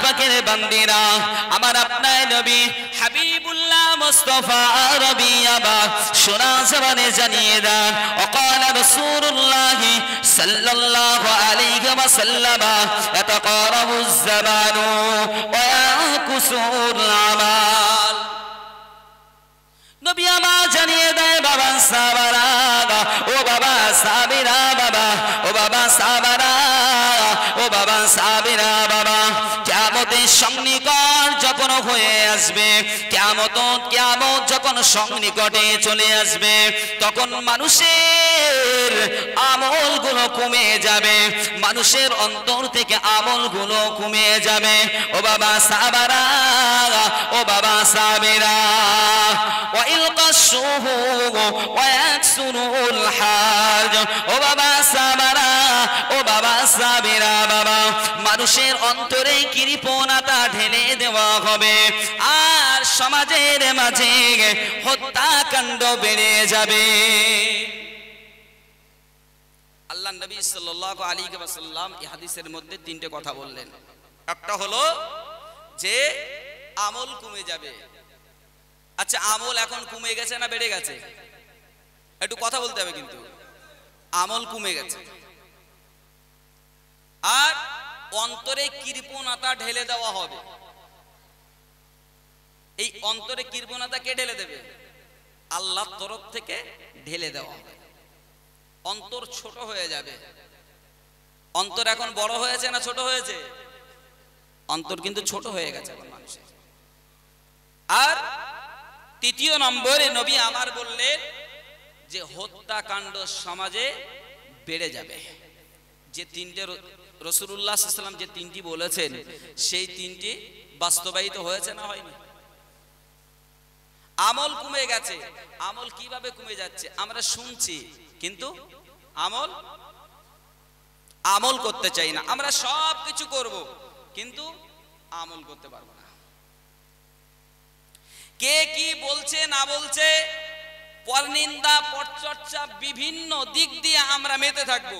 পাকের বান্দিরা, আমার আপনার নবী হাবিবুল্লাহ মুস্তাফা রবি আবা শোনা জবানে জানিয়ে দেন, ওয়াকালা রাসূলুল্লাহ সাল্লাল্লাহু আলাইহি ওয়াসাল্লাম ইয়াতাকারাবুজ জামানু ওয়া ইয়াকুসুল আমাল। নবী আমার জানিয়ে দেয়, বাবা সাহাবারা, ও বাবা সাহাবীরা, বাবা ও বাবা সাহাবারা, ও বাবা সাহাবীরা, বাবা কিয়ামতের সন্নিকট যখন হয়ে আসবে, কিয়ামত যখন সন্নিকটে চলে আসবে, তখন মানুষের আমলগুলো কমে যাবে, মানুষের অন্তর থেকে আমলগুলো কমে যাবে। ও বাবা সাহাবারা, ও বাবা সাহাবীরা, ও বাবা সাহাবারা, ও বাবা সাহাবীরা, বাবা মানুষের অন্তরে কৃপণতা ঢেলে দেওয়া হবে, আর সমাজের মাঝে হত্যাকাণ্ড বেড়ে যাবে। আল্লাহ নবী সাল্লাল্লাহু আলাইহি ওয়াসাল্লাম এই হাদিসের মধ্যে তিনটে কথা বললেন। একটা হলো যে আমল কমে যাবে। আচ্ছা, আমল এখন কমে গেছে না বেড়ে গেছে? একটু কথা বলতে হবে, কিন্তু আমল কমে গেছে। আর অন্তরে কৃপণতা ঢেলে দেওয়া হবে। এই অন্তরে কৃপণতা কে ঢেলে দেবে? আল্লাহর তরফ থেকে ঢেলে দেওয়া হবে। অন্তর ছোট হয়ে যাবে। অন্তর এখন বড় হয়েছে না ছোট হয়েছে? অন্তর কিন্তু ছোট হয়ে গেছে এখন মানুষের। আর তৃতীয় নম্বরে নবী আমার বললেন যে হত্যাকাণ্ড সমাজে বেড়ে যাবে। যে তিনটে রাসূলুল্লাহ সাল্লাল্লাহু আলাইহি ওয়াসাল্লাম যে তিনটি বলেছেন, সেই তিনটি বাস্তবায়িত হয়েছে না হয়নি? আমল কমে গেছে। আমল কিভাবে কমে যাচ্ছে আমরা শুনছি, কিন্তু আমল করতে চাই না। আমরা সব কিছু করব, কিন্তু আমল করতে পারবো না। কে কি বলছে না বলছে, পরনিন্দা পরচর্চা বিভিন্ন দিক দিয়ে আমরা মেতে থাকব,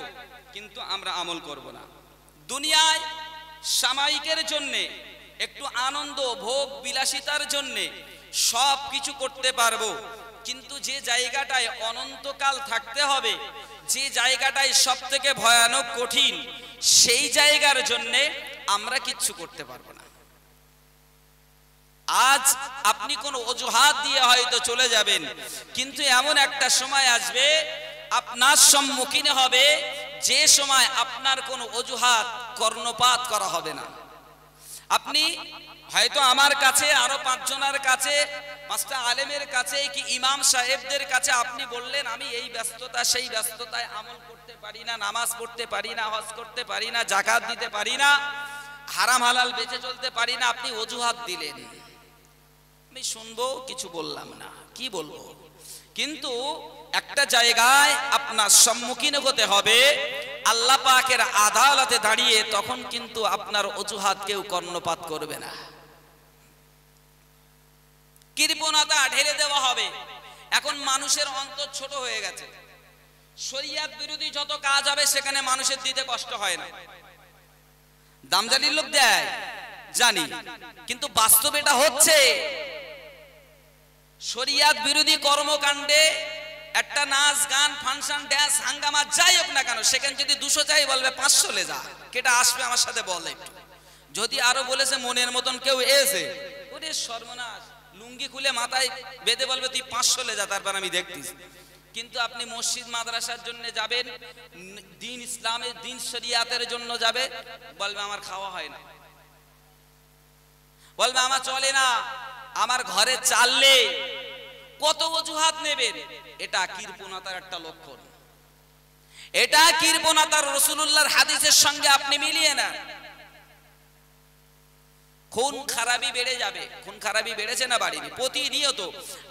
কিন্তু আমরা আমল করব না। দুনিয়ায় সাময়িকের জন্য, একটু আনন্দ ভোগ বিলাসিতার জন্য সব কিছু করতে পারবো, কিন্তু যে জায়গাটায় অনন্তকাল থাকতে হবে, যে জায়গাটায় সব থেকে ভয়ানক কঠিন, সেই জায়গার জন্য আমরা কিচ্ছু করতে পারবো না। আজ আপনি কোনো অজুহাত দিয়ে হয়তো চলে যাবেন, কিন্তু এমন একটা সময় আসবে আপনার সম্মুখীন হবে, যে সময় আপনার কোনো অজুহাত কর্ণপাত করা হবে না। আপনি হয়তো আমার কাছে, আরো 5 জনের কাছে, 5টা আলেমের কাছে, কি ইমাম সাহেবদের কাছে আপনি বললেন আমি এই ব্যস্ততা সেই ব্যস্ততায় আমল করতে পারি না, নামাজ পড়তে পারি না, হজ করতে পারি না, যাকাত দিতে পারি না, হারাম হালাল বেঁচে চলতে পারি না, আপনি অজুহাত দিলেন। আমি শুনবো, কিছু বললাম না, কি বলবো। কিন্তু একটা জায়গায় আপনার সম্মুখীন হতে হবে আল্লাহ পাকের আদালতে দাঁড়িয়ে, তখন কিন্তু আপনার অজুহাত কেউ কর্ণপাত করবে না। কৃপণতা ঢেলে দেওয়া হবে। এখন মানুষের অন্তর ছোট হয়ে গেছে। শরিয়াত বিরোধী যত কাজ হবে সেখানে মানুষের দিতে কষ্ট হয় না। দামজালির লোক দেয় জানি, কিন্তু বাস্তবে এটা হচ্ছে। শরিয়াত বিরোধী কর্মকাণ্ডে একটা নাচ গান ফাংশন ড্যান্স হাঙ্গামা যাই হোক না কেন, সেখানে যদি 200 চাই বলবে 500 লে যা, কেটা আসবে আমার সাথে বলে। যদি আরো বলেছে মনের মতন কেউ এসে, ওরে সর্বনাশ, লুঙ্গি খুলে মাথায় বেঁধে বলবে তুই 500 লে যা, তারপর আমি দেখতিস। কিন্তু আপনি মসজিদ মাদ্রাসার জন্য যাবেন, দিন ইসলামের দিন শরিয়াতের জন্য যাবে, বলবে আমার খাওয়া হয় না, বলবে আমার চলে না, আমার ঘরে চাললে, কত অজুহাত নেবেন। এটা কৃপণতার একটা লক্ষণ। এটা কৃপণতার রাসূলুল্লাহর হাদিসের সঙ্গে আপনি মিলিয়ে না। খুন খারাপি বেড়ে যাবে। খুন খারাপি বেড়েছে না বাড়িনি? প্রতিনিয়ত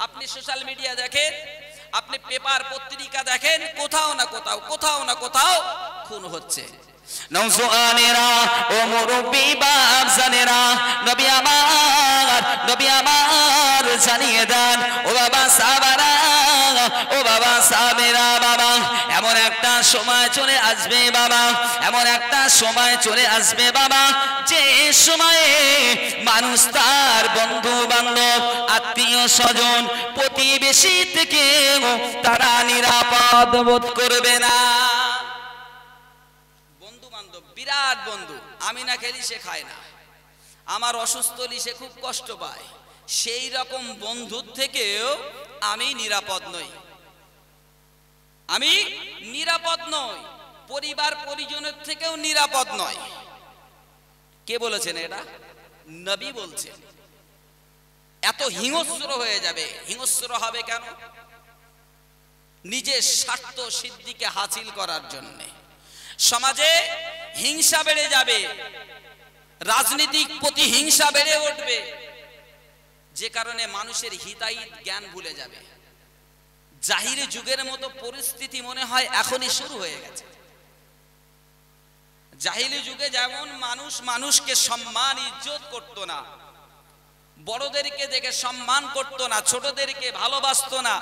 আপনি সোশ্যাল মিডিয়া দেখেন, আপনি পেপার পত্রিকা দেখেন, কোথাও না কোথাও খুন হচ্ছে। নওজোয়ানেরা, ও মুরব্বি বাপ জানেরা, নবী আমার জানিয়ে দেন, ও বাবা সাহাবারা, ও বাবা সাহাবেরা, বাবা এমন একটা সময় চলে আসবে বাবা, এমন একটা সময় চলে আসবে বাবা, যে সময়ে মানুষ তার বন্ধু বান্ধব আত্মীয় স্বজন প্রতিবেশী থেকে তারা নিরাপদ বোধ করবে না। বন্ধু বান্ধব বিরাট বন্ধু, আমি না খেলি সে খায় না, আমার অসুস্থ হলে সে খুব কষ্ট পায়, সেই রকম বন্ধুর থেকেও আমি নিরাপদ নই, আমি নিরাপদ নই, পরিবার পরিজনের থেকেও নিরাপদ নয়। কে বলেছেন এটা? নবী বলছেন। এত হিংস্র হয়ে যাবে। হিংস্র হবে কেন? নিজের স্বার্থ সিদ্ধিকে হাসিল করার জন্য সমাজে হিংসা বেড়ে যাবে, রাজনৈতিক প্রতিহিংসা বেড়ে উঠবে, যে কারণে মানুষের হিতাহিত জ্ঞান ভুলে যাবে। জাহিরি যুগের মতো পরিস্থিতি মনে হয় এখনই শুরু হয়ে গেছে। জাহিলি যুগে যেমন মানুষ মানুষকে সম্মান ইজ্জত করত না, বড়দেরকে দেখে সম্মান করত না, ছোটদেরকে ভালোবাসতো না,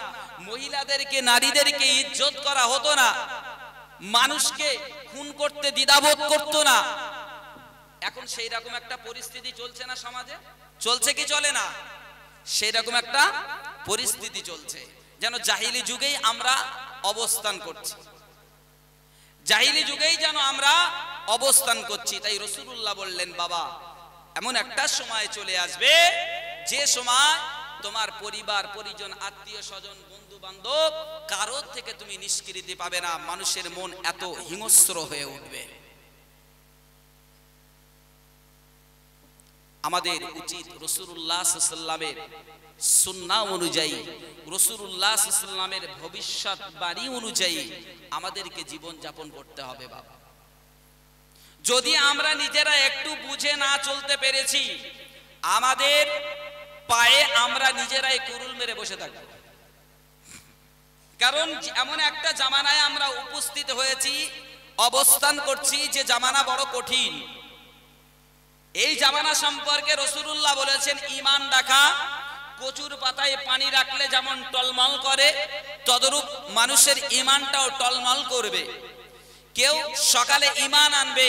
মহিলাদেরকে নারীদেরকে ইজ্জত করা হতো না, মানুষকে খুন করতে দ্বিধাবোধ করত না, এখন সেই রকম একটা পরিস্থিতি চলছে না সমাজে? চলছে কি চলে না? সেই রকম একটা পরিস্থিতি চলছে, যেন জাহিলি যুগেই আমরা অবস্থান করছি, জাহিলি যুগেই যেন আমরা অবস্থান করছি। তাই রাসূলুল্লাহ বললেন, বাবা এমন একটা সময় চলে আসবে যে সময় তোমার পরিবার পরিজন আত্মীয় স্বজন বন্ধু বান্ধব কারোর থেকে তুমি নিষ্কৃতি পাবে না, মানুষের মন এত হিংস্র হয়ে উঠবে। আমাদের উচিত রাসূলুল্লাহ সাল্লাল্লাহু আলাইহি ওয়াসাল্লামের সুন্নাহ অনুযায়ী, রাসূলুল্লাহ সাল্লাল্লাহু আলাইহি ওয়াসাল্লামের ভবিষ্যৎবাণী অনুযায়ী আমাদেরকে জীবন যাপন করতে হবে বাবা। যদি আমরা নিজেরা একটু বুঝে না চলতে পেরেছি, আমাদের পায়ে আমরা নিজেরাই কুরুল মেরে বসে থাকব। কারণ এমন একটা জামানায় আমরা উপস্থিত হয়েছি, অবস্থান করছি, যে জামানা বড় কঠিন। এই জামানা সম্পর্কে রাসূলুল্লাহ বলেছেন, ঈমান রাখা কচুর পাতায় পানি রাখলে যেমন টলমল করে, তদরূপ মানুষের ঈমানটাও টলমল করবে। কেউ সকালে ঈমান আনবে,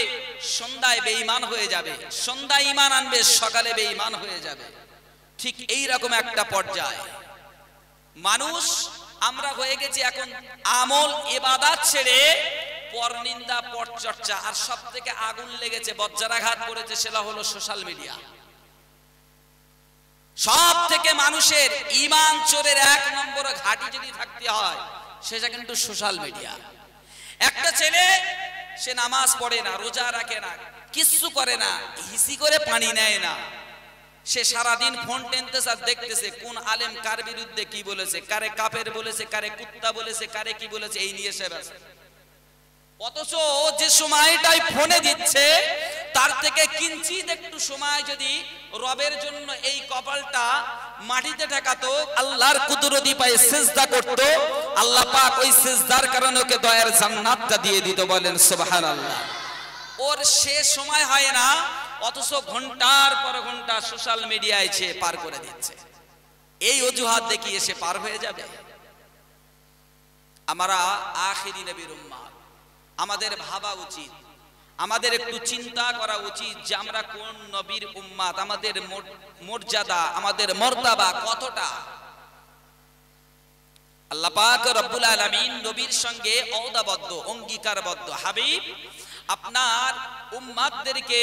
সন্ধ্যায় বেঈমান হয়ে যাবে, সন্ধ্যায় ঈমান আনবে, সকালে বেঈমান হয়ে যাবে। ঠিক এই রকম একটা পর্যায় মানুষ আমরা হয়ে গেছি এখন। আমল ইবাদত ছেড়ে পরনিন্দা পরচর্চা, আর সব থেকে আগুন লেগেছে বজ্রাঘাত করেছে সেটা হলো সোশ্যাল মিডিয়া। সব থেকে মানুষের ঈমান চোরের এক নম্বর ঘাঁটি যদি থাকতে হয় সেটা কিন্তু সোশ্যাল মিডিয়া। একটা ছেলে সে নামাজ পড়ে না, রোজা রাখে না, কিচ্ছু করে না, হিসি করে পানি নেয় না, সে সারাদিন ফোন টেনতেছে আর দেখতেছে কোন আলেম কার বিরুদ্ধে কি বলেছে, কারে কাফের বলেছে, কারে কুত্তা বলেছে, কারে কি বলেছে, এই নিয়ে সে ব্যস্ত। অথচ যে সময়টাই ফোনে দিচ্ছে তার থেকে কিঞ্চিত একটু সময় যদি রবের জন্য এই কপালটা মাটিতে ঠেকাতো, আল্লাহর কুদরতি পায়ে সিজদা করত, আল্লাহ পাক ওই সিজদার কারণে ওকে দয়ার জান্নাতটা দিয়ে দিত। বলেন সুবহানাল্লাহ। ওর সে সময় হয় না, অথচ ঘন্টার পর ঘন্টা সোশ্যাল মিডিয়ায় সে পার করে দিচ্ছে। এই অজুহাত দেখিয়ে সে পার হয়ে যাবে। আমরা আখিরি নবীর উম্মত, আমাদের ভাবা উচিত, আমাদের একটু চিন্তা করা উচিত যে আমরা কোন নবীর উম্মত, আমাদের মর্যাদা, আমাদের মর্তবা কতটা। আল্লাহ পাক রব্বুল আলামিন নবীর সঙ্গে ওয়াদাবদ্ধ, অঙ্গীকারবদ্ধ, হাবিব আপনার উম্মতদেরকে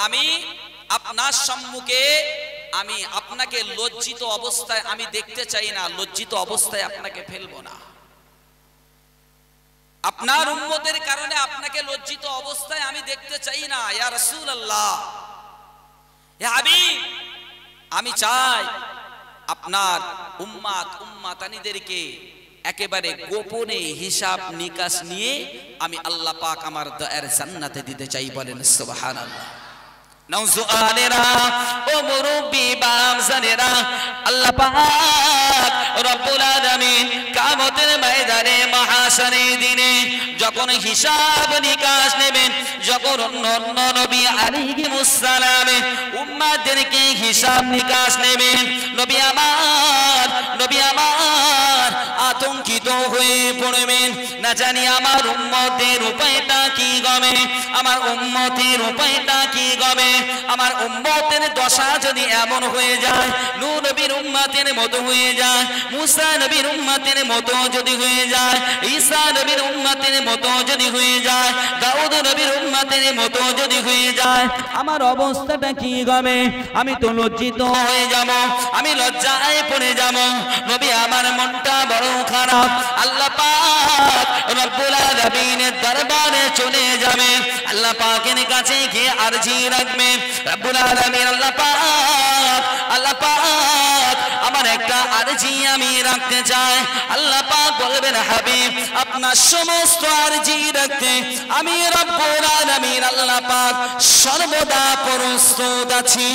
আমি আপনার সম্মুখে আমি আপনাকে লজ্জিত অবস্থায় আমি দেখতে চাই না, লজ্জিত অবস্থায় আপনাকে ফেলবো না। আপনার উম্মতের কারণে আপনাকে লজ্জিত অবস্থায় আমি দেখতে চাই না। ইয়া রাসূলুল্লাহ, ইয়া হাবিব, আমি চাই আপনার উম্মত উম্মতানিদেরকে একেবারে গোপনে হিসাব নিকাশ নিয়ে আমি আল্লাহ পাক আমার দয়ার জান্নাতে দিতে চাই। বলেন সুবহানাল্লাহ। নওজুয়ানেরা ও মুরব্বি বামজানেরা, আল্লাহ পাক রব্বুল আলামিন কিয়ামতের ময়দানে মহাশারের দিনে যখন হিসাব নিকাশ নেবেন, যখন অন্য নবী আলাইহিস সালাম উম্মতদেরকে হিসাব নিকাশ নেবেন, নবী আমার আতঙ্কিত হয়ে পড়বেন, না জানি আমার উম্মতের উপায়টা কি হবে, আমার উম্মতের উপায়টা কি হবে। আমার উম্মতের দশা যদি এমন হয়ে যায়, নূহ নবীর উম্মতের মতো হয়ে যায়, মুসা নবীর উম্মতের মতো যদি হয়ে যায়, ঈসা নবীর উম্মতের মতো যদি হয়ে যায়, দাউদ নবীর উম্মতের মতো যদি হয়ে যায়, আমার অবস্থাটা কি হবে? আমি তো লজ্জিত হয়ে যাব, আমি লজ্জায় পড়ে যাব। নবী আমার মনটা বড় খারাপ। আল্লাহ পাক রব্বুল আলামিনের দরবারে চলে যাবে, আল্লাহ পাকের কাছে গিয়ে আরজি রাখবে, রব্বুল আলামিন আল্লাহ পাক আমার একটা আরজি আমি রাখতে চাই। আল্লাহ পাক বলবেন, হাবিব আপনার সমস্ত আরজি রাখতে আমি রব্বুল আলামিন আল্লাহ পাক সর্বদা প্রস্তুত আছি।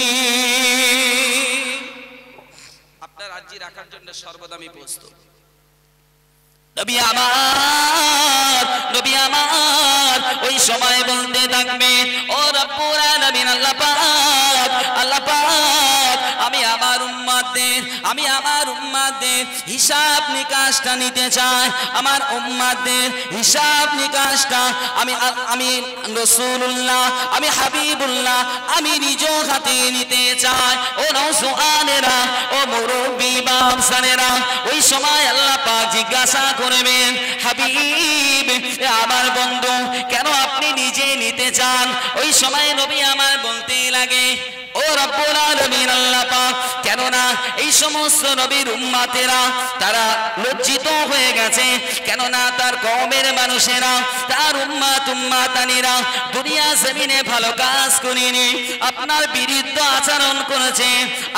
আপনার আরজি রাখার জন্য সর্বদা আমি প্রস্তুত। নবী আমার ওই সময় বলতে থাকবে, ও রব্বুল আলামিন আল্লাহ পাক আমি আমার উম্মতদের হিসাব নিকাশটা নিতে চাই। আমার উম্মতদের হিসাব নিকাশটা আমি রাসূলুল্লাহ, আমি হাবিবুল্লাহ, আমি নিজ হাতে নিতে চাই। ও নওজওয়ানেরা, ও মুরব্বি বাপসানেরা, ওই সময় আল্লাহ পাক জিজ্ঞাসা করবেন, হাবিব আমার বন্ধু কেন আপনি নিজে নিতে চান? ওই সময় নবী আমার বলতে লাগে, ও রব্বুল আলামিন আল্লাহ পাক, কেননা এই সমস্ত নবীর উম্মতেরা তারা লজ্জিত হয়ে গেছে, কেননা তার কওমের মানুষেরা, তার উম্মাতানিরা দুনিয়া জমিনে ভালো কাজ করেনি, আপনার বিরুদ্ধে আচরণ করেছে।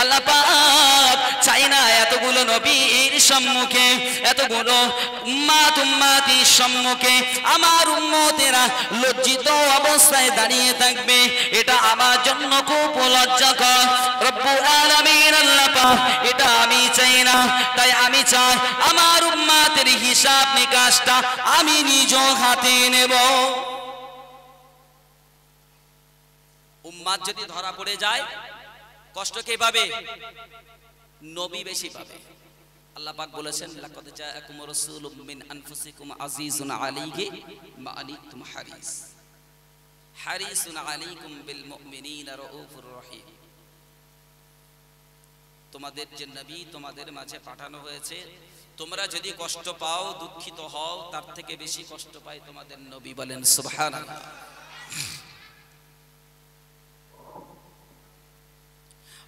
আল্লাহ পাক চাই না এতগুলো নবীর সম্মুখে, এতগুলো উম্মাতির সম্মুখে আমার উম্মতেরা লজ্জিত অবস্থায় দাঁড়িয়ে থাকবে, এটা আমার জন্য খুব লজ্জাকর। রব্বুল আলামিন আল্লাহ পাক এটা আমি চাই না, তাই আমি চাই আমার উম্মতের হিসাব নিকাশটা আমি নিজ হাতে নেব। উম্মত যদি ধরা পড়ে যায় কষ্ট কে পাবে? নবী বেশি পাবে। আল্লাহ পাক বলেছেন, লাকাদ জাআকুম রাসূলুম মিন আনফুসিকুম আজিজুন আলাইহি মা আনিতুম হারিসুন আলাইকুম বিল মুমিনিনা রাউফুর রহিম। তোমাদের যে নবী তোমাদের মাঝে পাঠানো হয়েছে, তোমরা যদি কষ্ট পাও, দুঃখিত হও, তার থেকে বেশি কষ্ট পায় তোমাদের নবী। বলেন সুবহানাল্লাহ।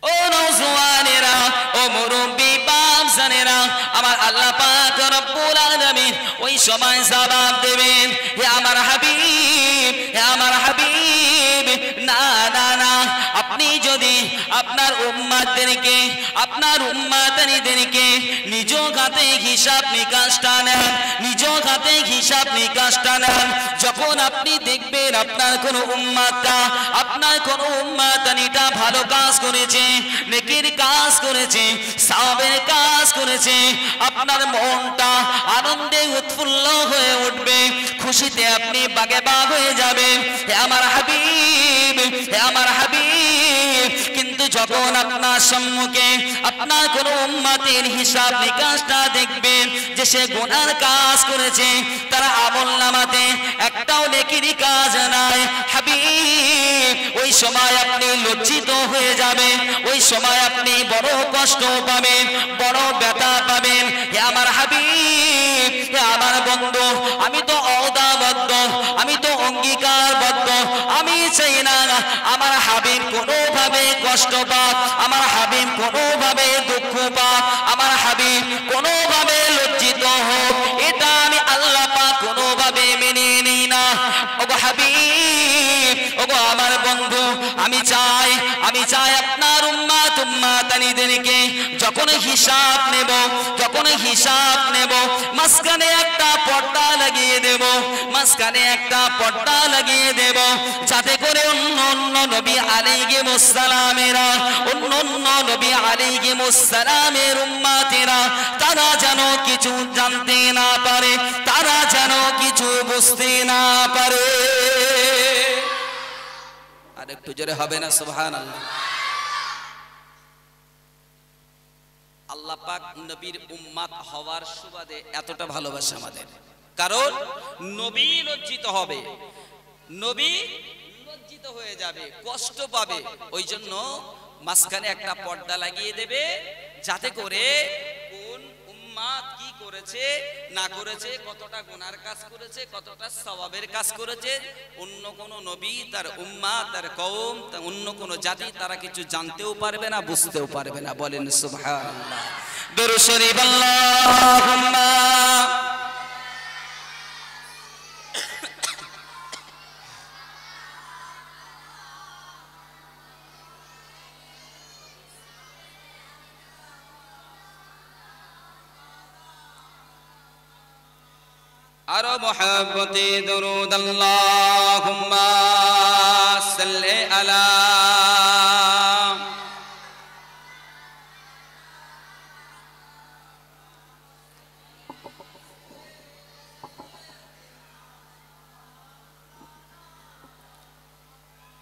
ও নওজওয়ানেরা, ও মুরব্বি বাপজানেরা, আমার আল্লাহ পাক রব্বুল আলামিন ওই সময় জবাব দেবেন, হে আমার হাবিব, হে আমার হাবিব, না না না, আপনি যদি আপনার উম্মতদেরকে, আপনার উম্মতানিদেরকে নিজ হাতে হিসাব নিকাশটা নেন, নিজ হাতে হিসাব নিকাশটা নেন, যখন আপনি দেখবেন আপনার কোন উম্মতটা, আপনার কোন উম্মতানিটা ভালো কাজ করেছে, নেকির কাজ করেছে, সওয়াবের কাজ করেছে, আপনার মনটা আনন্দে উৎফুল্ল হয়ে উঠবে, খুশিতে আপনি বাগে বাগ হয়ে যাবেন, হে আমার হাবিব, হে আমার হাবিব। কিন্তু যখন আপনার সম্মুখে আপনার কোন উম্মতের হিসাব নিকাশটা দেখবেন যে সে গুনার কাজ করেছে, তারা আমলনামাতে একটাও নেকির কাজ নাই, হাবিব, ওই সময় আপনি লজ্জিত হয়ে যাবেন, ওই সময় আপনি বড় কষ্ট পাবেন, বড় ব্যথা পাবেন। হে আমার হাবিব, হে আমার বন্ধু, আমি তো ওয়াদাবদ্ধ, আমি তো অঙ্গীকারবদ্ধ, আমি চাই না আমার হাবিব কোনোভাবে কষ্ট পাক, আমার হাবিব কোনোভাবে দুঃখ পাক, আমার হাবিব কোনোভাবে লজ্জিত হোক, এটা আমি আল্লাহ পাক কোনোভাবে মেনে নিই না। ওগো হাবিব, ওগো আমার বন্ধু, আমি চাই আপনার উম্মতানিদেরকে যখন হিসাব নেব, যখন হিসাব নেব, মাঝখানে একটা পর্দা লাগিয়ে দেব, মাঝখানে একটা পর্দা লাগিয়ে দেব, যাতে করে অন্য নবী আলাইহিস সালামেরা, অন্য নবী আলাইহিস সালামের উম্মতেরা তারা যেন কিছু জানতে না পারে, তারা যেন কিছু বুঝতে না পারে। আর একটু জোরে হবে না সুবহানাল্লাহ? আল্লাহ পাক নবীর উম্মাত হওয়ার সুবাদে এতটা ভালোবাসে আমাদের, কারণ নবী লজ্জিত হবে, নবী লজ্জিত হয়ে যাবে, কষ্ট পাবে। ওই জন্য মাঝখানে একটা পর্দা লাগিয়ে দেবে, যাতে করে কোন উম্মাত কি করেছে না করেছে, কতটা গুনার কাজ করেছে, কতটা সওয়াবের কাজ করেছে, অন্য কোন নবী তার উম্মাত, তার কওম, অন্য কোন জাতি তারা কিছু জানতেও পারবে না, বুঝতেও পারবে না। বলেন সুবহানাল্লাহ। দরুদ শরীফ আল্লাহুম্মা আরো মুহাব্বতে দরুদ আল্লাহুম্মা সাল্লি আলা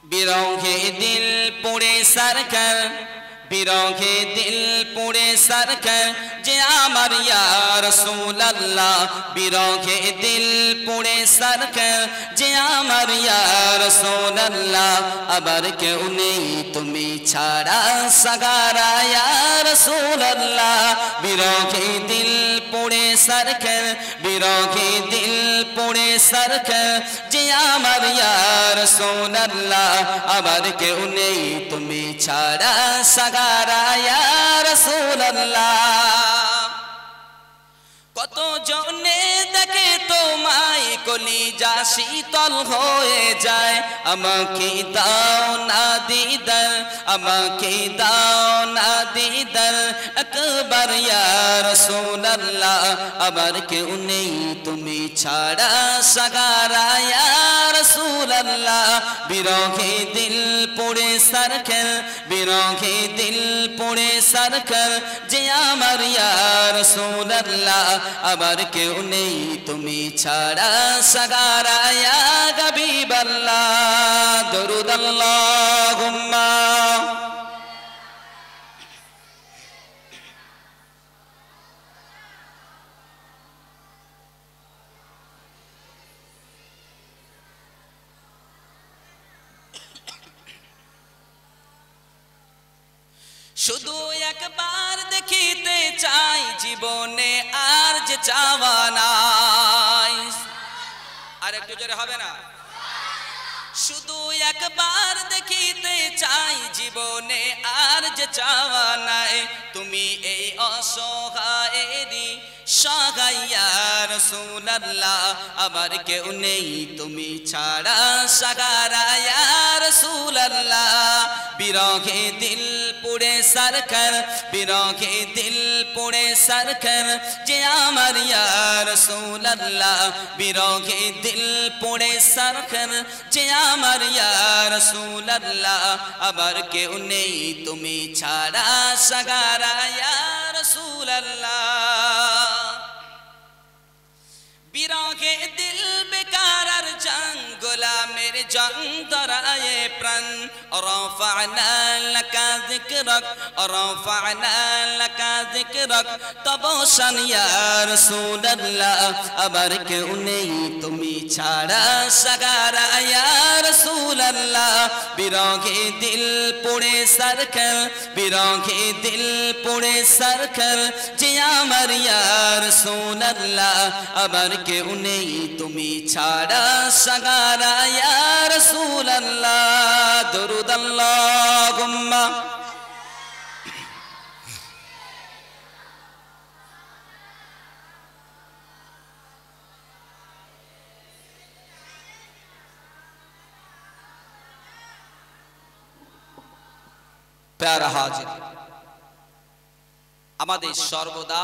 বিরহে দিল পুড়ে সরকার, বিরহে দিল পুড়ে সরকার যে আমার ইয়া রাসূলুল্লাহ, বিরহে দিল পুড়ে সরকার যে আমার ইয়া রাসূলুল্লাহ, আবার কেউ নেই তুমি ছাড়া সাগারা ইয়া রাসূলুল্লাহ, বিরহে দিল পুড়ে সরকার, বিরহে দিল পুড়ে সরকার যে আমার ইয়া রাসূলুল্লাহ, আবার কেউ নেই তুমি ছাড়া সাগারা ইয়া রাসূলুল্লাহ। কত জনে দেখে তোমায় কলিজা শীতল হয়ে যায়, আমাকে দাও না দিদার, আমাকে দাও না দিদার একবার ইয়া রাসূলুল্লাহ, আবার কেউ নেই তুমি ছাড়া সাগারা ইয়া রাসূলুল্লাহ, বিরহে দিল পুড়ে সরকার, বিরহে দিল পুড়ে সরকার যে আমার ইয়া রাসূলুল্লাহ, আবার কেউ নেই তুমি ছাড়া সাগারা ইয়া হাবিবাল্লাহ। দরুদ আল্লাহুম্মা শুধু একবার দেখিতে চাই জীবনে আর যে চাওয়া নাই। আর একটু জোরে হবে না? শুধু একবার দেখিতে চাই জীবনে আর যে চাওয়া নাই, তুমি এই অসহায়েরই সহায় ইয়া রাসূলুল্লাহ, আবার কেউ নেই তুমি ছাড়া সাগারা ইয়া রাসূলুল্লাহ, বিরহে দিল পুড়ে সরকার, বিরহে দিল পুড়ে সরকার যে আমার ইয়া রাসূলুল্লাহ, বিরহে দিল পুড়ে সরকার যে আমার ইয়া রাসূলুল্লাহ, আবার কেউ নেই তুমি ছাড়া সাগারা ইয়া রাসূলুল্লাহ। বিরহে দিল বেকার আর জং গোলামের জং ধরায়ে প্রাণ, রাফা'না লাকা যিকরাক, রাফা'না লাকা যিকরাক তব শান ইয়া রাসূলুল্লাহ, আবার কেউ নেই তুমি ছাড়া সাগারা ইয়া রাসূলুল্লাহ, বিরহে দিল পুড়ে সরকার, বিরহে দিল পুড়ে সরকার যে আমার ইয়া রাসূলুল্লাহ, আবার কেউ নেই তুমি ছাড়া সাগারা ইয়া রাসূলুল্লাহ। দরুদ আল্লাহুম্মা প্যারা হাজির, আমাদের সর্বদা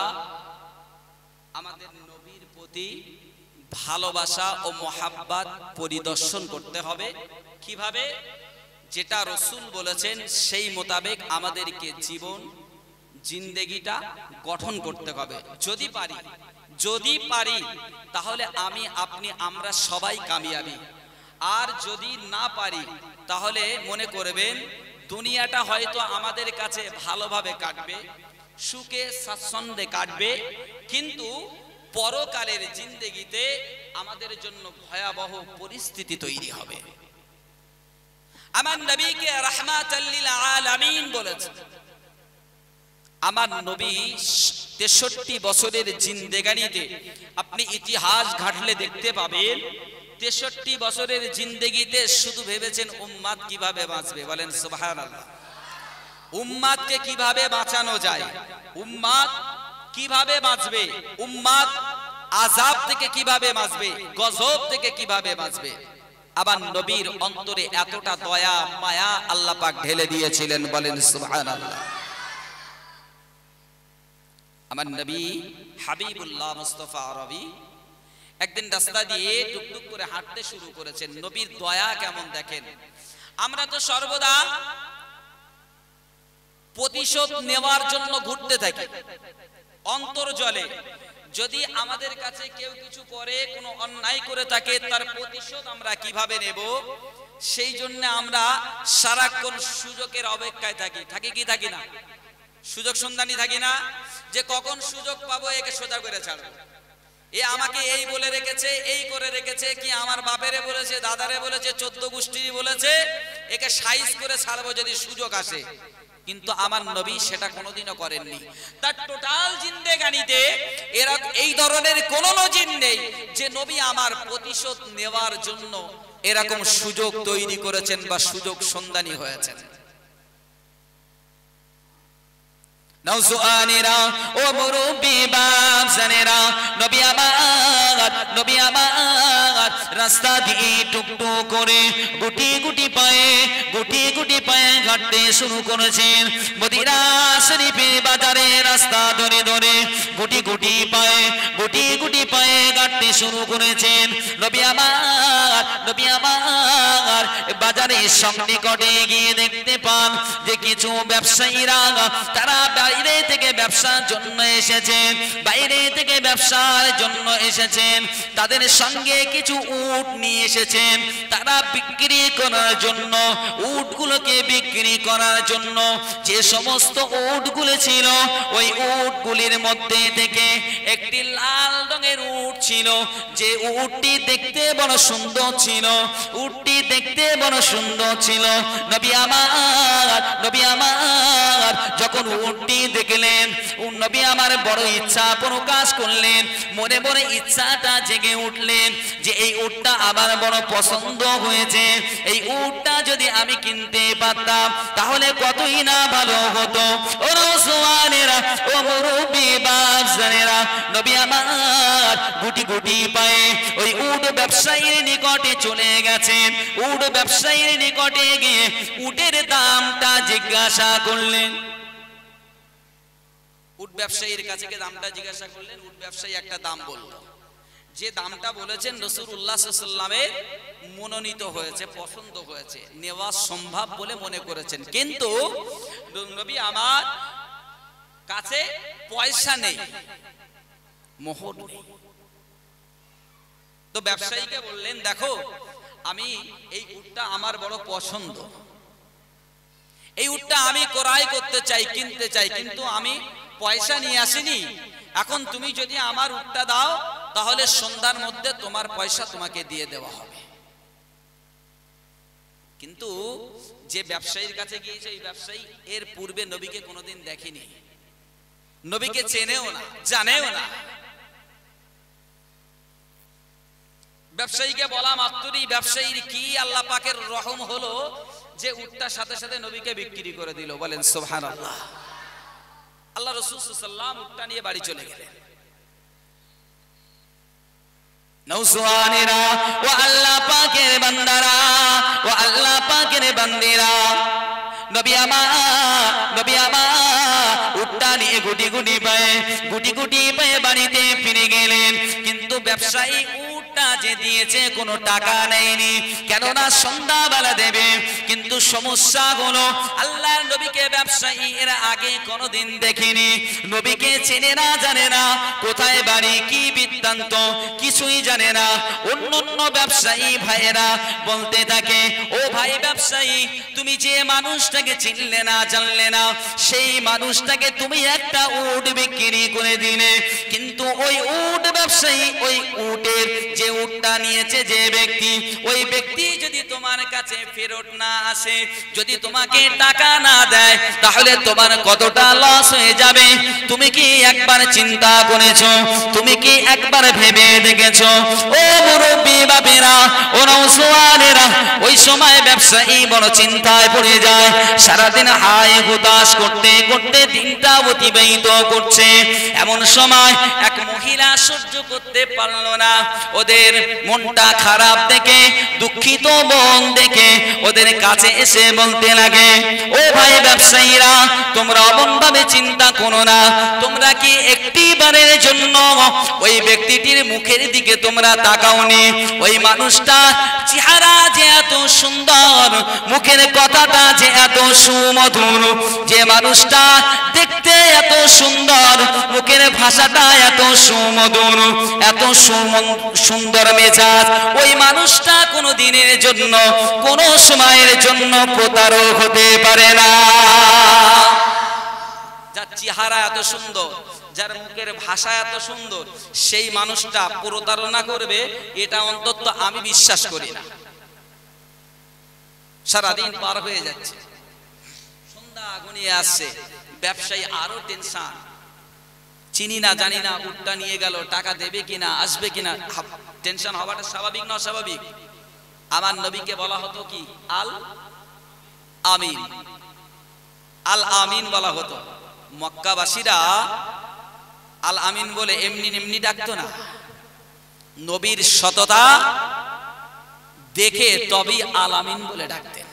আমাদের নবীর প্রতি ভালোবাসা ও মহাব্বত পরিদর্শন করতে হবে। কিভাবে? যেটা রাসূল বলেছেন সেই মোতাবেক আমাদেরকে জীবন জিন্দেগিটা গঠন করতে হবে। যদি পারি তাহলে আমি আপনি আমরা সবাই কামিয়াবি, আর যদি না পারি তাহলে মনে করবেন দুনিয়াটা হয়তো আমাদের কাছে ভালোভাবে কাটবে, সুখে স্বাচ্ছন্দ্যে কাটবে, কিন্তু পরকালের জিন্দেগিতে আমাদের জন্য ভয়াবহ পরিস্থিতি তৈরি হবে। আমার নবীকে রাহমাতাল লিল আলামিন বলেছেন। আমার নবী 63 বছরের জিন্দেগানিতে আপনি ইতিহাস ঘাটলে দেখতে পাবেন 63 বছরের জিন্দেগিতে শুধু ভেবেছেন উম্মাত কিভাবে বাঁচবে। বলেন সুবহানাল্লাহ। উম্মাতকে কিভাবে বাঁচানো যায়, উম্মাত কিভাবে বাঁচবে, উম্মাত আযাব থেকে কিভাবে বাঁচবে, গজব থেকে কিভাবে বাঁচবে। আবার নবীর অন্তরে এতটা দয়া মায়া আল্লাহ পাক ঢেলে দিয়েছিলেন। বলেন সুবহানাল্লাহ। আমার নবী হাবিবুল্লাহ মুস্তাফা আরবি একদিন রাস্তা দিয়ে টুকটুক করে হাঁটতে শুরু করেছেন। নবীর দয়া কেমন দেখেন। আমরা তো সর্বদা প্রতিশোধ নেওয়ার জন্য ঘুরতে থাকি অন্তর্জলে। যদি আমাদের কাছে কেউ কিছু করে, কোনো অন্যায় করে থাকে, তার প্রতিশোধ আমরা কিভাবে নেব, সেই জন্য আমরা সারাক্ষণ সুযোগের অপেক্ষায় থাকি। থাকি কি থাকি না? সুযোগ সন্ধানী থাকি না, যে কখন সুযোগ পাবো একে সোজা করে ছাড়বো। এ আমাকে এই বলে রেখেছে, এই করে রেখেছে, কি আমার বাপেরে বলেছে, দাদারে বলেছে, 14 গোষ্ঠী বলেছে, একে সাইজ করে ছাড়বো যদি সুযোগ আসে। কিন্তু আমার নবী সেটা কোনোদিনও করেননি। তার টোটাল জিন্দেগানিতে এরা এই ধরনের কোনো নজির নেই যে নবী আমার প্রতিশোধ নেওয়ার জন্য এরকম সুযোগ তৈরি করেছেন বা সুযোগ সন্ধানী হয়েছেন। নওজোয়ানেরা ও মুরব্বি বাপজানেরা, নবী আমার রাস্তা দিয়ে টুকটুক করে গুটি গুটি পায়ে হাঁটতে শুরু করেছেন। মদিনা শরীফের বাজারে রাস্তা ধরে ধরে গুটি গুটি পায়ে হাঁটতে শুরু করেছেন। নবী আমার বাজারের সন্নিকটে গিয়ে দেখতে পান যে কিছু ব্যবসায়ীরা তারা বাইরে থেকে ব্যবসার জন্য এসেছেন, তাদের সঙ্গে কিছু উট নিয়ে এসেছেন। তারা বিক্রি করার জন্য, উটগুলোকে বিক্রি করার জন্য যে সমস্ত উটগুলো ছিল, ওই উটগুলির মধ্যে থেকে একটি লাল রঙের উট ছিল। যে উটটি দেখতে বড় সুন্দর ছিল, নবী আমার যখন উটটি দেখলেন, নবী আমার বড় ইচ্ছা প্রকাশ করলেন, মনে মনে ইচ্ছাটা জেগে উঠলেন যে এই উটটা আমার বড় পছন্দ হয়েছে। এই উটটা যদি আমি কিনতে পারতাম তাহলে কতই না ভালো হতো। ও নওজোয়ানেরা, ও মুরব্বি বাপজানেরা, নবী আমার গুটি গুটি পায়ে ওই উট ব্যবসায়ীর নিকটে চলে গেছেন। উট ব্যবসায়ীর নিকটে গিয়ে উটের দামটা জিজ্ঞাসা করলেন। উট ব্যবসায়ীর কাছে গিয়ে দামটা জিজ্ঞাসা করলেন। উট ব্যবসায়ী একটা দাম বলল, যে দামটা বলেছেন রাসূলুল্লাহ সাল্লাল্লাহু আলাইহি ওয়াসাল্লামের মনোনীত হয়েছে, পছন্দ হয়েছে, নেওয়া সম্ভব বলে মনে করেছেন। কিন্তু নবী আমার কাছে পয়সা নেই, মোহর নেই। তো ব্যবসায়ীকে বললেন, দেখো আমি এই উটটা আমার বড় পছন্দ, এই উটটা আমি ক্রয় করতে চাই, কিনতে চাই, কিন্তু আমি পয়সা নিয়ে আসিনি। এখন তুমি যদি আমার উটটা দাও তাহলে সন্ধ্যার মধ্যে তোমার পয়সা তোমাকে দিয়ে দেওয়া হবে। কিন্তু যে ব্যবসায়ীর কাছে গিয়েছে, এই ব্যবসায়ী এর পূর্বে নবীকে কোনোদিন দেখেনি, নবীকে চেনেও না, জানেও না। ব্যবসায়ীকে বলা মাত্রই ব্যবসায়ীর কি আল্লাহ পাকের রহম হলো যে উটটার সাথে সাথে নবীকে বিক্রি করে দিল। বলেন সুবহানাল্লাহ। আল্লাহ রাসূল সাল্লাল্লাহু আলাইহি ওয়াসাল্লাম উটটা নিয়ে বাড়ি চলে গেলেন। নওজোয়ানেরা, ও আল্লাহ পাকের বান্দারা, ও আল্লাহ পাকের বান্দিরা, নবী আমার উটটা নিয়ে গুটি গুটি পায়ে বাড়িতে ফিরে গেলেন। কিন্তু ব্যবসায়ী উটটা যে দিয়েছে কোনো টাকা নেয়নি, কেননা সন্ধ্যাবেলা দেবে। কিন্তু সমস্যা হলো আল্লাহর নবীকে ব্যবসায়ী এর আগে কোনোদিন দেখেনি, নবীকে চেনে না, জানে না, কোথায় বাড়ি, কি বৃত্তান্ত কিছুই জানে না। অন্য ব্যবসায়ী ভাইয়েরা বলতে থাকে, ও ভাই ব্যবসায়ী, তুমি যে মানুষটাকে চিনলে না জানলে না, সেই মানুষটাকে তুমি একটা উট বিক্রি করে দিলে, কিন্তু ওই উট ব্যবসায়ী ওই উটের যে উটটা নিয়েছে যে ব্যক্তি, ওই ব্যক্তি যদি তোমার কাছে ফেরত না আসে, যদি তোমাকে টাকা না দেয়, তাহলে তোমার কতটা লস হয়ে যাবে তুমি কি একবার চিন্তা করেছো? তুমি কি একবার ভেবে দেখেছো? ও মুরব্বি বাপেরা, ও নওজোয়ানেরা, ওই সময় ব্যবসায়ী বড় চিন্তায় পড়ে যায়। সারাদিন হায় হুতাশ করতে করতে দিনটা অতিবাহিত করছে। এমন সময় এক মহিলা সহ্য করতে পারলো না, ওদের মনটা খারাপ দেখে, দুঃখিত মন দেখে ওদের কাছে এসে বলতে লাগে, ও ভাই ব্যবসায়ীরা, তোমরা অমন ভাবে চিন্তা করো না, তোমরা কি একটিবারের জন্য ওই ব্যক্তিটির মুখের দিকে তোমরা তাকাওনি? ওই মানুষটা চেহারা যে এত সুন্দর, মুখের কথাটা যে এত সুমধুর, যে মানুষটা দেখতে এত সুন্দর, মুখের ভাষাটা এত সুমধুর, এত সুন্দর মেজাজ, ওই মানুষটা কোনো দিনের জন্য, কোনো সময়ের জন্য প্রতারক হতে পারে না। যার চেহারা এত সুন্দর, যার মুখের ভাষা এত সুন্দর, সেই মানুষটা প্রতারণা করবে, এটা অন্তত আমি বিশ্বাস করি না। সারাদিন পার হয়ে যাচ্ছে, সন্ধ্যা ঘনিয়ে আসছে, ব্যবসায়ী আরো টেনশন, চিনি না জানি না, উটটা নিয়ে গেল, টাকা দেবে কিনা, আসবে কিনা, টেনশন হওয়াটা স্বাভাবিক না অস্বাভাবিক? আমার নবীকে বলা হতো কি আল আমিন, আল আমিন বলা হতো। মক্কাবাসীরা আল আমিন বলে এমনি এমনি ডাকতো না, নবীর সততা দেখে তবেই আল আমিন বলে ডাকতেন।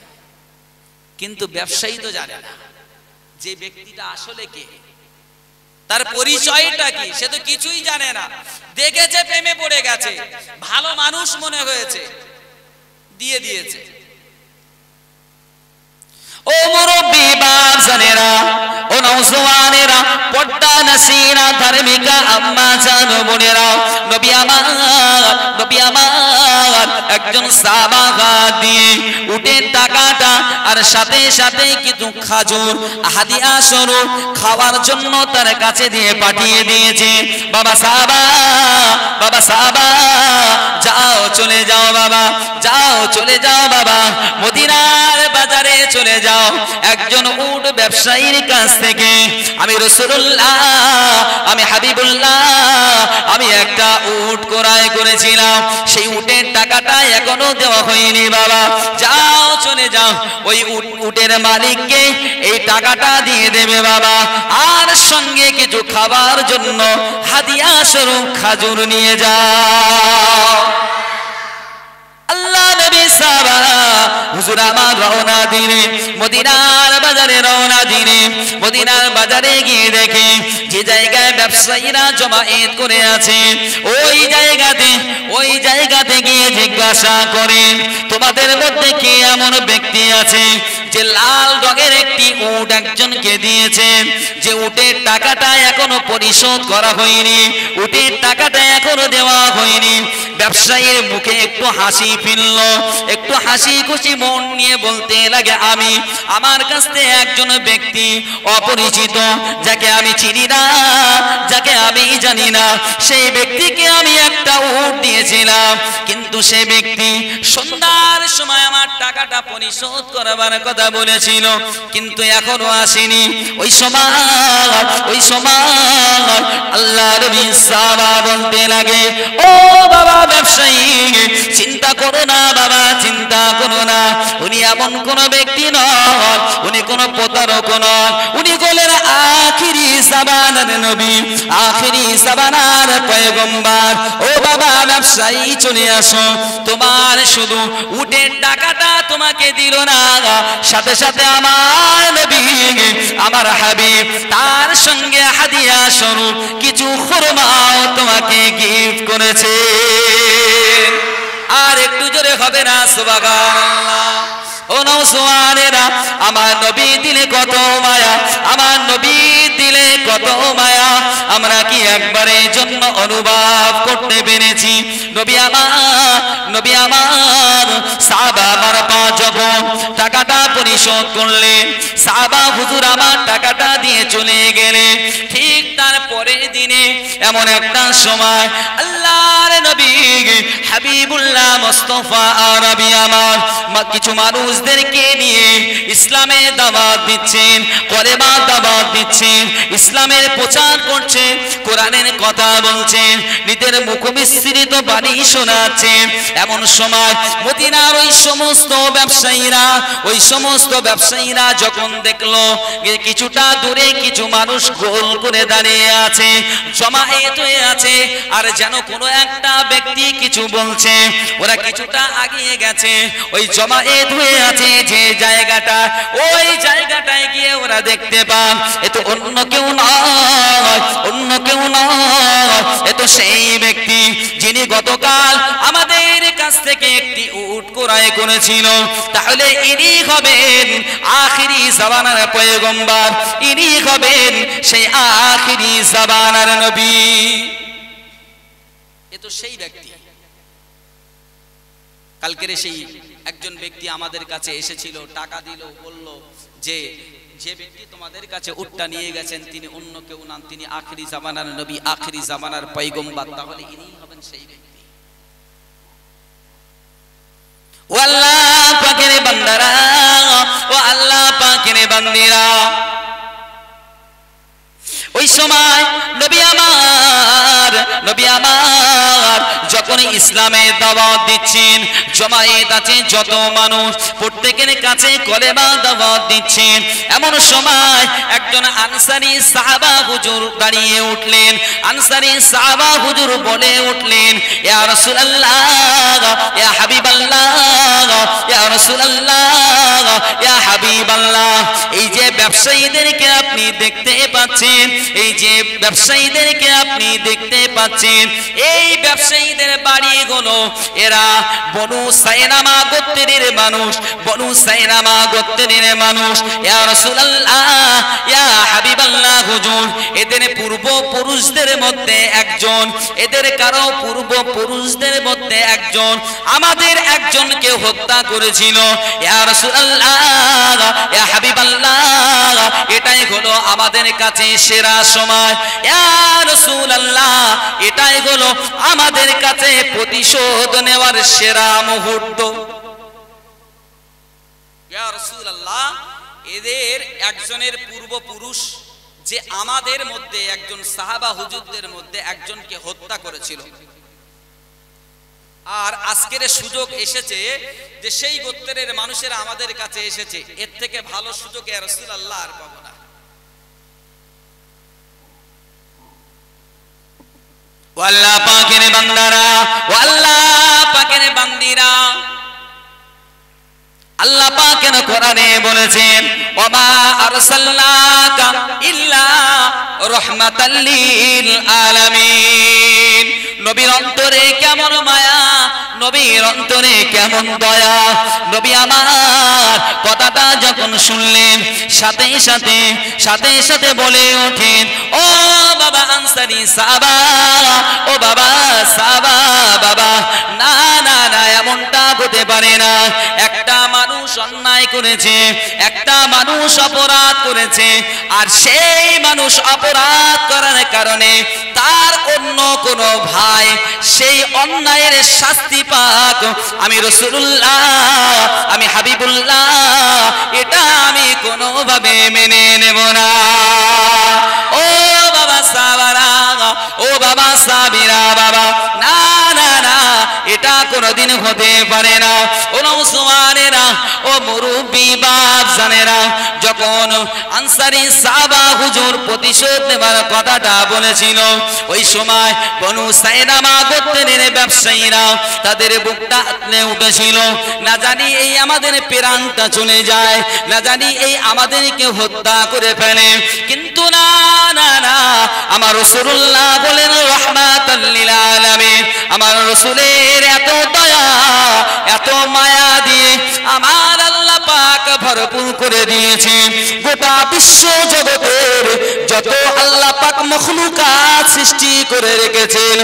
কিন্তু ব্যবসায়ী তো জানে না যে ব্যক্তিটা আসলে কে, তার পরিচয়টা কি, সে তো কিছুই জানে না। দেখেছে, প্রেমে পড়ে গেছে, ভালো মানুষ মনে হয়েছে, দিয়ে দিয়েছে। ও মুরব্বি বাপজানেরা, ও নওজোয়ানেরা, পর্দা নসিনা ধার্মিকা আম্মা জান বোনেরা, নবী আমার একজন সাহাবা দিয়ে উটের টাকাটা আর সাথে সাথে কিছু খাজুর হাদিয়া স্বরূপ খাওয়ার জন্য তার কাছে দিয়ে পাঠিয়ে দিয়েছে। বাবা সাহাবা, বাবা সাহাবা, যাও চলে যাও বাবা, যাও চলে যাও বাবা, মদিনার বাজারে চলে যাও, একজন উট ব্যবসায়ীর কাছ থেকে আমি রাসূলুল্লাহ, আমি হাবিবুল্লাহ, আমি একটা উট ক্রয় করেছিলাম, সেই উটের টাকাটা এখনো দেওয়া হয়নি বাবা, যাও চলে যাও, ওই উটের মালিককে এই টাকাটা দিয়ে দেবে বাবা, আর সঙ্গে কিছু খাবার জন্য হাদিয়া স্বরূপ খাজুর নিয়ে যাও। আল্লাহ নবী সাহাবা হুজুর আমার রওনা দিনে মদিনার বাজারে রওনা দিনে, মদিনার বাজারে গিয়ে দেখে যে জায়গায় ব্যবসায়ীরা জমায়েত করে আছে, ওই জায়গাতে গিয়ে জিজ্ঞাসা করেন, তোমাদের মধ্যে কে এমন ব্যক্তি আছে যে লাল রঙের একটি উট একজনকে দিয়েছেন, যে উটের টাকাটা এখনো পরিশোধ করা হয়নি, উটের টাকাটা এখনো দেওয়া হয়নি। ব্যবসায়ীর মুখে একটু হাসি ফিরল, একটু হাসি খুশি মন নিয়ে বলতে লাগে, আমি, আমার কাছ থেকে একজন ব্যক্তি অপরিচিত, যাকে আমি চিনি না, যাকে আমি জানি না, সেই ব্যক্তিকে আমি একটা উট দিয়েছিলাম, কিন্তু সে ব্যক্তি সন্ধ্যার সময় আমার টাকাটা পরিশোধ করবার কথা বলেছিল, কিন্তু এখনো আসেনি। ওই সময় আল্লাহ নবী সাহাবা বলতে লাগে, ও বাবা ব্যবসায়ী, চিন্তা করো না বাবা, চিন্তা করো না, উনি এমন কোন ব্যক্তি নন, উনি কোন প্রতারক নন, উনি হলেন আখিরি জামানার নবী, আখিরি জামানার পয়গম্বর। ও বাবা ব্যবসায়ী, চলে আসো, তোমার শুধু উটের টাকাটা তোমাকে দিল না, সাথে সাথে আমার নবী, আমার হাবিব, তার সঙ্গে হাদিয়া স্বরূপ কিছু খুরমাও তোমাকে গিফট করেছে। আর একটু জোরে হবে না সুবহানাল্লাহ? ও নওজোয়ানেরা, আমার নবী দিলে কত মায়া, আমার নবী দিলে কত মায়া, আমরা কি একবারের জন্য অনুভব করতে পেরেছি। নবী আমার সাহাবা আমার পা যখন টাকাটা পরিশোধ করলেন, সাহাবা হুজুর আমার টাকাটা দিয়ে চলে গেলেন। ঠিক তার পরের দিনে এমন একটা সময় আল্লাহর নবী হাবিবুল্লাহ মুস্তাফা আরবি আমার কিছু মানুষদেরকে নিয়ে ইসলামের দাওয়াত দিচ্ছেন, কলেমা দাওয়াত দিচ্ছেন, ইসলামের প্রচার করছেন, কোরআনের কথা বলছেন, নিজের মুখবিস্মৃত বাণী শোনাচ্ছেন। এমন সময় মদিনার ওই সমস্ত ব্যবসায়ীরা যখন দেখলো কিছুটা দূরে কিছু মানুষ গোল করে দাঁড়িয়ে আছে, জমায়েত হয়ে আছে, আর যেন কোনো একটা ব্যক্তি কিছু বলছে, ওরা কিছুটা আগিয়ে গেছে, ওই জমায়েত হয়ে আছে যে জায়গাটা, ওই জায়গাটায় গিয়ে ওরা দেখতে পান এ তো অন্য কেউ নয়, এ তো সেই ব্যক্তি যিনি গতকাল আমাদের কাছ থেকে একটি উট ক্রয় করেছিল। তাহলে ইনি হবেন আখিরি জামানার পয়গম্বর, ইনি হবেন সেই আখিরি জামানার নবী। এ তো সেই ব্যক্তি। কালকের সেই একজন ব্যক্তি আমাদের কাছে এসেছিল, টাকা দিল, বলল যে ব্যক্তি তোমাদের কাছে উটটা নিয়ে গেছেন তিনি অন্য কেউ নন, তিনি আখিরি জামানার নবী, আখিরি জামানার পয়গম্বর। তাহলে ইনি হবেন সেই ব্যক্তি। ও আল্লাহ পাকের বান্দারা, ও আল্লাহ পাকের বান্দিরা, ওই সময় নবী আমার যখন ইসলামের দাওয়াত দিচ্ছেন, জমায়েত আছে যত মানুষ, প্রত্যেকের কাছে কলেমা দাওয়াত দিচ্ছেন। এমন সময় একজন আনসারী সাহাবা হুজুর দাঁড়িয়ে উঠলেন। আনসারী সাহাবা হুজুর বলে উঠলেন, ইয়া রাসূলুল্লাহ, ইয়া হাবিবাল্লাহ, ইয়া রাসূলুল্লাহ, ইয়া হাবিবাল্লাহ, এই যে ব্যবসায়ীদেরকে আপনি দেখতে পাচ্ছেন, এই যে ব্যবসায়ীদেরকে আপনি দেখতে পাচ্ছেন, এই ব্যবসায়ীদের বাড়িগুলো এরা বনু সাইনামা গোত্রের মানুষ, বনু সাইনামা গোত্রের মানুষ। ইয়া রাসূলুল্লাহ, ইয়া হাবিবাল্লাহ হুজুর, এদের পূর্বপুরুষদের মধ্যে একজন, এদের কারো পূর্বপুরুষদের মধ্যে একজন আমাদের একজনকে হত্যা করেছিল। ইয়া রাসূলুল্লাহ, ইয়া হাবিবাল্লাহ, এটাই হলো আমাদের কাছে সেরা সময়। ইয়া রাসূলুল্লাহ, এটাই হলো আমাদের কাছে প্রতিশোধ নেওয়ার সেরা মুহূর্ত। ইয়া রাসূলুল্লাহ, এদের একজনের পূর্বপুরুষ যে আমাদের মধ্যে একজন সাহাবা হুজুরদের মধ্যে একজনকে হত্যা করেছিল, আর আজকের সুযোগ এসেছে যে সেই গোত্রের মানুষেরা আমাদের কাছে এসেছে, এর থেকে ভালো সুযোগ ইয়া রাসূলুল্লাহ আর পাবো না। ও আল্লাহ পাকের বান্দারা, ও আল্লাহ পাকের বান্দিরা, আল্লাহ পাকের কোরআনে বলেছেন, ওয়া মা আরসালনাকা ইল্লা রাহমাতাল লিল আলামিন। নবীর অন্তরে কেমন মায়া, নবীর অন্তরে কেমন দয়া। নবী আমার কথাটা যখন শুনলেন সাথে সাথে বলে ওঠেন, ও বাবা আনসারী সাহাবা, ও বাবা সাহাবা, বাবা না না না, এমনটা হতে পারে না। একটা মানুষ অন্যায় করেছে, একটা মানুষ অপরাধ করেছে, আর সেই মানুষ অপরাধ করার কারণে তার অন্য কোন ভাই সেই অন্যায়ের শাস্তি পাক, আমি রাসূলুল্লাহ, আমি হাবিবুল্লাহ, এটা আমি কোনোভাবে মেনে নেব না। ও বাবা সাহাবারা, ও বাবা সাহাবীরা, বাবা না না না, এটা কোনোদিন হতে পারে না। ও নওজওয়ানেরা, ও মুরব্বি বাপ জানেরা, যখন আনসারী সাহাবা হুজুর প্রতিশোধ নেবার কথাটা বলেছিল, ওই সময় বনু সাইনামা গোত্রের ব্যবসায়ীরা তাদের বুকটা আঁতলে উঠেছিল, না জানি এই আমাদের প্রাণটা চলে যায়, না জানি এই আমাদেরকে হত্যা করে ফেলে। কিন্তু না না না, আমার রাসূলুল্লাহ বলেন রাহমাতাল লিল আলামিন, আমার রাসূলের এত দয়া, এত মায়া দিয়ে আমার আল্লাহ পাক ভরপুর করে দিয়েছে। গোটা বিশ্ব জগতের যত আল্লাহ পাক মখলুকাত সৃষ্টি করে রেখেছেন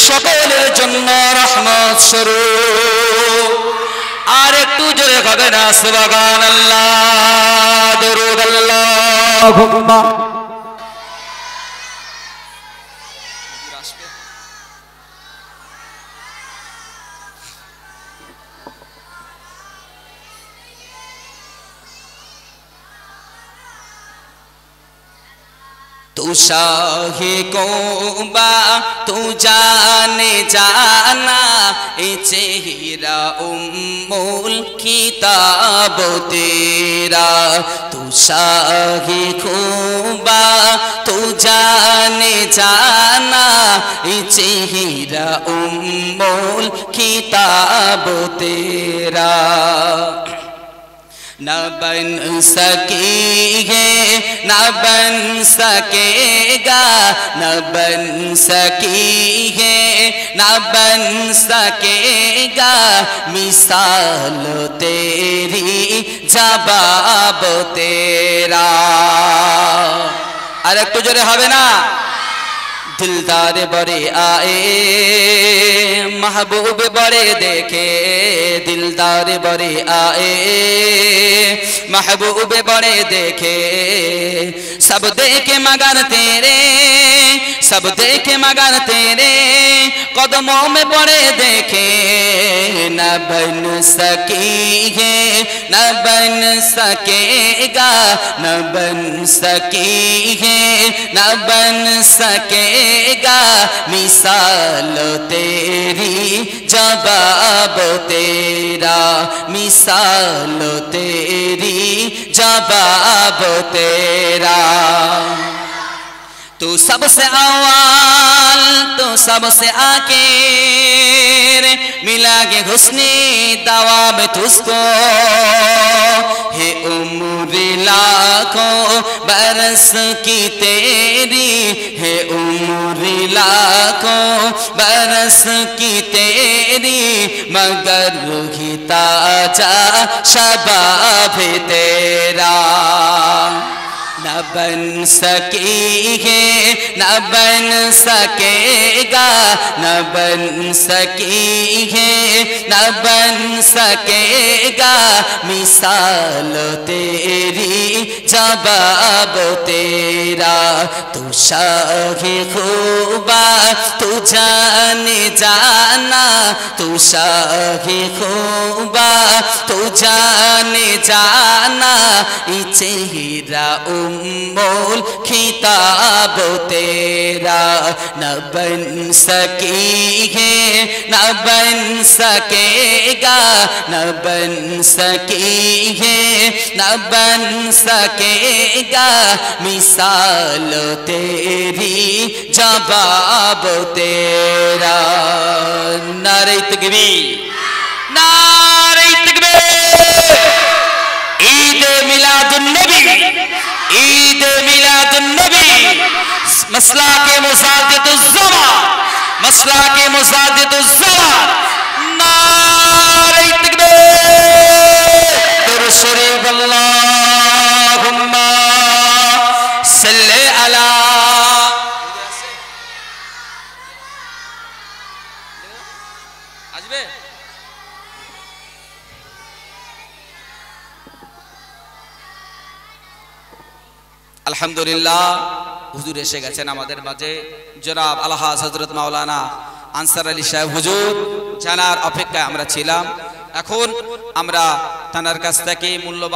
সকলের জন্য রহমত স্বরূপ। আর একটু জোরে হবে না সুবহানাল্লাহ, দরুদ আল্লাহুম্মা। तू शाहे कौबा तू जाने जाना ए चेहरा उम्मुल किताब तेरा। तू शाहे कौबा तू जाने जाना ए चेहरा उम्मुल किताब तेरा। न बन सकी है न बन सकेगा, न बन सकी है न बन सकेगा मिसाल तेरी जवाब तेरा। আর একটু জোরে হবে না? दिलदार बड़े आए महबूब बड़े देखे, दिलदार बड़े आए महबूब बड़े देखे। सब देखे मगर तेरे, सब देखे मगर तेरे कदमों में बड़े देखे। न बन सकी है न बन सकेगा, न बन सकी है न बन सकेगा मिसाल तेरी जवाब तेरा, मिसाल तेरी जवाब तेरा। तू सबसे अव्वल तू सबसे आखिर मिला के हुस्ने दवा में तुझको। है उम्र लाखों बरस की तेरी, है उम्र लाखों बरस की तेरी मगर ही ताजा शबाब तेरा। न बन सकी है न बन सकेगा, न बन सकी है न बन सकेगा मिसाल तेरी जवाब तेरा। तू शाहे खूबा तू जाने जाना, तू शाहे खूबा तू जाने जाना ई चेहरा उम्मुल खिताब तेरा। न बन सकी है न बन सकेगा, न बन सकी है न बन सकेगा मिसाल तेरी जवाब तेरा। नारे तकबीर, नारे तकबीर। ईद मिलादुन नबी, ईद मिलादुन नबी मसला के मुसादिदुज़्ज़मान, मसला के मुसादिदुज़्ज़मान। नारे तकबीर। दुरूद शरीफ अल्लाहुम्मा सल्ली अला। আসবে আলহামদুলিল্লাহ হুজুর এসে গেছেন আমাদের মাঝে। জনাব আলহাজ হযরত মাওলানা আনসার আলী সাহেব হুজুর জানার অপেক্ষায় আমরা ছিলাম। এখন আমরা তানার কাছ থেকে মূল্যবান